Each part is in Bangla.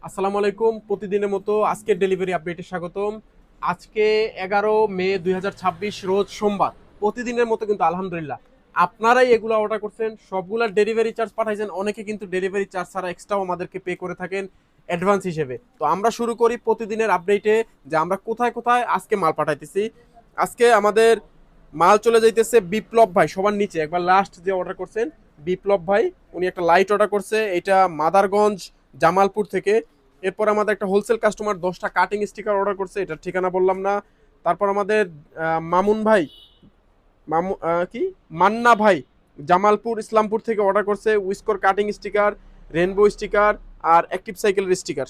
আসসালামু আলাইকুম। প্রতিদিনের মতো আজকের ডেলিভারি আপডেটে স্বাগতম। আজকে 11 মে 2026 রোজ সোমবার। প্রতিদিনের মতো কিন্তু আলহামদুলিল্লাহ আপনারাই এগুলো অর্ডার করছেন, সবগুলা ডেলিভারি চার্জ পাঠাইছেন। অনেকে কিন্তু ডেলিভারি চার্জ ছাড়া এক্সট্রাও আমাদেরকে পে করে থাকেন অ্যাডভান্স হিসেবে। তো আমরা শুরু করি প্রতিদিনের আপডেটে যে আমরা কোথায় কোথায় আজকে মাল পাঠাইতেছি। আজকে আমাদের মাল চলে যাইতেছে বিপ্লব ভাই সবার নিচে, একবার লাস্ট যে অর্ডার করছেন বিপ্লব ভাই, উনি একটা লাইট অর্ডার করছে, এটা মাদারগঞ্জ জামালপুর থেকে। এরপর আমাদের একটা হোলসেল কাস্টমার 10টা কাটিং স্টিকার অর্ডার করছে, এটার ঠিকানা বললাম না। তারপর আমাদের মামুন ভাই, কি মান্না ভাই জামালপুর ইসলামপুর থেকে অর্ডার করছে উইসকোর কাটিং স্টিকার, রেনবো স্টিকার আর অ্যাক্টিভ সাইকেলের স্টিকার।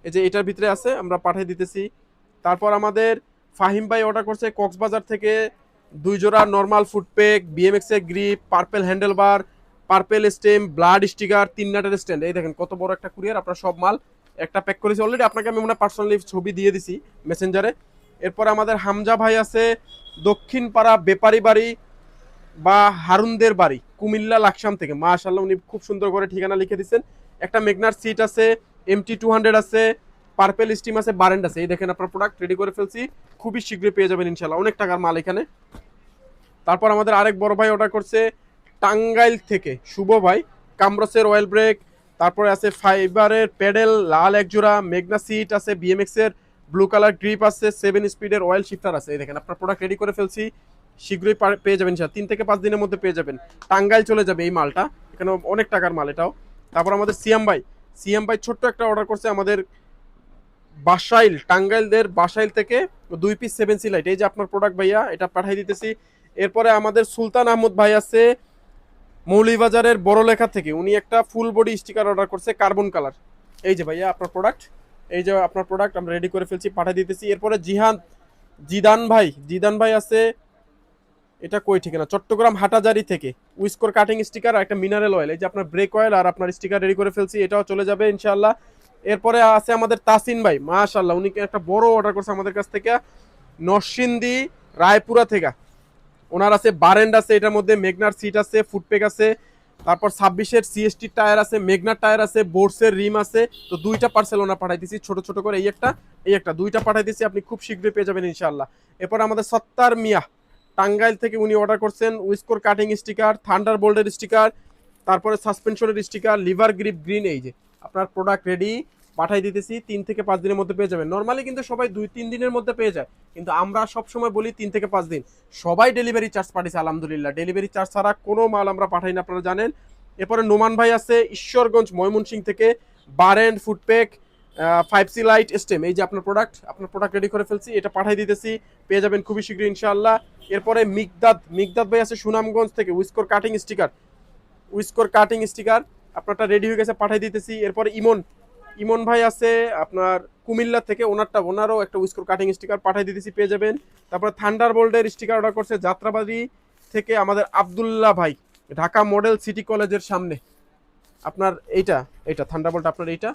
এই যে এটার ভিতরে আছে, আমরা পাঠিয়ে দিতেছি। তারপর আমাদের ফাহিম ভাই অর্ডার করছে কক্সবাজার থেকে 2 জোড়া নর্মাল ফুটপেক, বিএমএক্স এর grip, purple handlebar, purple stem, blood sticker, 3 নাটের স্ট্যান্ড। এই দেখেন কত বড় একটা কুরিয়ার, আপনার সব মাল একটা প্যাক করেছি অলরেডি। আপনাকে আমি মনে পার্সোনালি ছবি দিয়ে দিছি মেসেঞ্জারে। এরপর আমাদের হামজা ভাই আছে দক্ষিণ পাড়া বেপারি বাড়ি বা হারুনদের বাড়ি, কুমিল্লা লাকসাম থেকে। মাশাআল্লাহ, উনি খুব সুন্দর করে ঠিকানা লিখে দিচ্ছেন। একটা মেগনার সিট আছে, MT200 আছে, পার্পেল স্টিম আছে, বারেন্ড আছে। এই দেখেন আপনার প্রোডাক্ট রেডি করে ফেলছি, খুবই শীঘ্রই পেয়ে যাবেন ইনশাল্লাহ। অনেক টাকার মাল এখানে। তারপর আমাদের আরেক বড় ভাই অর্ডার করছে টাঙ্গাইল থেকে শুভ ভাই, কামরসের অয়েল ব্রেক, তারপরে আছে ফাইবারের প্যাডেল লাল এক জোড়া, মেগনা সিট আছে, বিএমএক্স এর ব্লু কালার গ্রিপ আছে, 7 স্পিডের অয়েল শিফটার আছে। এই দেখেন আপনার প্রোডাক্ট রেডি করে ফেলছি, শীঘ্রই পেয়ে যাবেন স্যার, 3 থেকে 5 দিনের মধ্যে পেয়ে যাবেন। টাঙ্গাইল চলে যাবে এই মালটা, এখানে অনেক টাকার মাল এটাও। তারপর আমাদের সিএম ভাই ছোট্ট একটা অর্ডার করছে আমাদের বাসাইল, টাঙ্গাইলদের বাসাইল থেকে 2 পিস 7C লাইট। এই যে আপনার প্রোডাক্ট ভাইয়া, এটা পাঠিয়ে দিতেছি। এরপরে আমাদের সুলতান আহমদ ভাই আছে মৌলিবাজারের বড়লেখা থেকে, উনি একটা ফুল বডি স্টিকার অর্ডার করছে কার্বন কালার। এই যে ভাইয়া আপনার প্রোডাক্ট, এই যে আপনার প্রোডাক্ট আমরা রেডি করে ফেলছি, পাঠিয়ে দিতেছি। এরপরে জিদান ভাই আছে, এটা কই ঠিকানা, চট্টগ্রাম হাটাজারি থেকে, উইসকোর কাটিং স্টিকার আর একটা মিনারেল অয়েল। এই যে আপনার ব্রেক অয়েল আর আপনার স্টিকার রেডি করে ফেলছি, এটাও চলে যাবে ইনশাআল্লাহ। এরপরে আছে আমাদের তাসিন ভাই, মাশাআল্লাহ উনি একটা বড় অর্ডার করছে আমাদের কাছ থেকে নরসিংদী রায়পুরা থেকে। ওনার আছে বারেন্ড আছে, এটার মধ্যে মেগনার সিট আছে, ফুটপেক আছে, তারপর 26-এর সিএসটি টায়ার আছে, মেগনার টায়ার আছে, বোর্ডসের রিম আছে। তো 2টা পার্সেল ওনা পাঠাই দিছি ছোট ছোট করে, এই একটা 2টা পাঠাই দিছি, আপনি খুব শীঘ্রই পেয়ে যাবেন ইনশাআল্লাহ। এরপর আমাদের সত্তার মিয়া টাঙ্গাইল থেকে, উনি অর্ডার করছেন উইসকোর কাটিং স্টিকার, থান্ডার বোল্টের স্টিকার, তারপরে সাসপেনশনের স্টিকার, লিভার গ্রিপ গ্রিন। এই যে আপনার প্রোডাক্ট রেডি, পাঠাই দিতেছি, 3 থেকে 5 দিনের মধ্যে পেয়ে যাবেন। নর্মালি কিন্তু সবাই 2-3 দিনের মধ্যে পেয়ে যায়, কিন্তু আমরা সব সময় বলি 3 থেকে 5 দিন। সবাই ডেলিভারি চার্জ পাঠিয়েছে আলহামদুলিল্লাহ, ডেলিভারি চার্জ ছাড়া কোনো মাল আমরা পাঠাই না, আপনারা জানেন। এরপরে নোমান ভাই আছে ঈশ্বরগঞ্জ ময়মনসিং থেকে, বারেন্ড ফুটপেক, 5C লাইট স্টেম। এই যে আপনার প্রোডাক্ট রেডি করে ফেলছি, এটা পাঠাই দিতেছি, পেয়ে যাবেন খুবই শীঘ্রই ইনশাআল্লাহ। এরপরে মিকদাদ ভাই আছে সুনামগঞ্জ থেকে, উইসকোর কাটিং স্টিকার আপনারটা রেডি হয়ে গেছে, পাঠাই দিতেছি। এরপরে ইমন ভাই আছে আপনার কুমিল্লা থেকে, ওনারও একটা উইসকোর কাটিং স্টিকার পাঠাই দিতেছি, পেয়ে যাবেন। তারপর থান্ডার বোল্টের স্টিকার অর্ডার করছে যাত্রাবাড়ি থেকে আমাদের আবদুল্লাহ ভাই, ঢাকা মডেল সিটি কলেজের সামনে। আপনার এইটা থান্ডারবোল্ট, আপনার এইটা,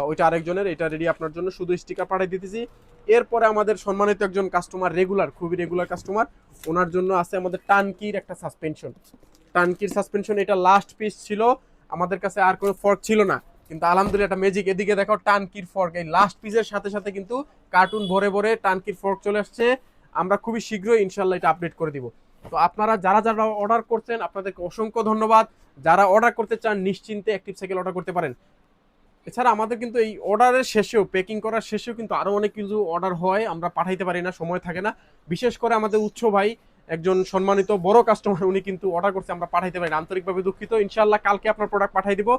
ওইটা আরেকজনের, এটা রেডি আপনার জন্য, শুধু স্টিকার পাঠিয়ে দিতেছি। এরপরে আমাদের সম্মানিত একজন কাস্টমার, খুবই রেগুলার কাস্টমার, ওনার জন্য আছে আমাদের টানকির সাসপেনশন। এটা লাস্ট পিস ছিল আমাদের কাছে, আর কোনো ফর্ক ছিল না, কিন্তু আলহামদুলিল্লাহ একটা ম্যাজিক। এদিকে দেখো টানকির ফর্ক, এই লাস্ট পিসের সাথে সাথে কিন্তু কার্টুন ভরে ভরে টানকির ফর্ক চলে আসছে। আমরা খুবই শীঘ্রই ইনশাল্লাহ এটা আপডেট করে দিব। তো আপনারা যারা যারা অর্ডার করছেন আপনাদেরকে অসংখ্য ধন্যবাদ। যারা অর্ডার করতে চান নিশ্চিন্তে অ্যাক্টিভ সাইকেল অর্ডার করতে পারেন। এছাড়া আমাদের কিন্তু এই অর্ডারের শেষেও, পেকিং করার শেষেও কিন্তু আরো অনেক কিছু অর্ডার হয়, আমরা পাঠাইতে পারি না, সময় থাকে না। বিশেষ করে আমাদের উৎস ভাই, একজন সম্মানিত বড় কাস্টমার, উনি কিন্তু অর্ডার করছে, আমরা পাঠাইতে পারি না, আন্তরিকভাবে দুঃখিত। ইনশাআল্লাহ কালকে আপনার প্রোডাক্ট পাঠাই দিব।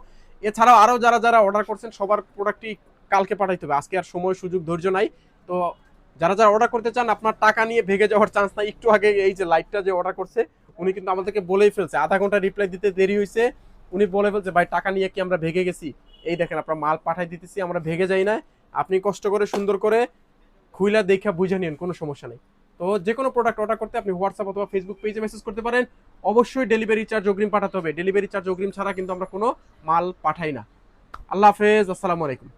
এছাড়াও আরো যারা যারা অর্ডার করছেন সবার প্রোডাক্টই কালকে পাঠাইতে হবে, আজকে আর সময় সুযোগ ধৈর্য নাই। তো যারা যারা অর্ডার করতে চান, আপনার টাকা নিয়ে ভেগে যাওয়ার চান্স নাই। একটু আগে এই যে লাইভটা যে অর্ডার করছে, উনি কিন্তু আমাদেরকে বলেই ফেলছে, আধা ঘন্টা রিপ্লাই দিতে দেরি হয়েছে, উনি বলে ফেলছে ভাই টাকা নিয়ে কি আমরা ভেগে গেছি। এই দেখেন আপনার মাল পাঠাই দিতেছি, আমরা ভেগে যাই না। আপনি কষ্ট করে সুন্দর করে খুইলা দেখা বুঝে নিন, কোনো সমস্যা নেই। তো যে কোনো প্রোডাক্ট অর্ডার করতে আপনি হোয়াটসঅ্যাপ অথবা ফেসবুক পেজে মেসেজ করতে পারেন। অবশ্যই ডেলিভারি চার্জ অগ্রিম পাঠাতে হবে, ডেলিভারি চার্জ অগ্রিম ছাড়া কিন্তু আমরা কোনো মাল পাঠাই না। আল্লাহ হাফেজ, আসসালামু আলাইকুম।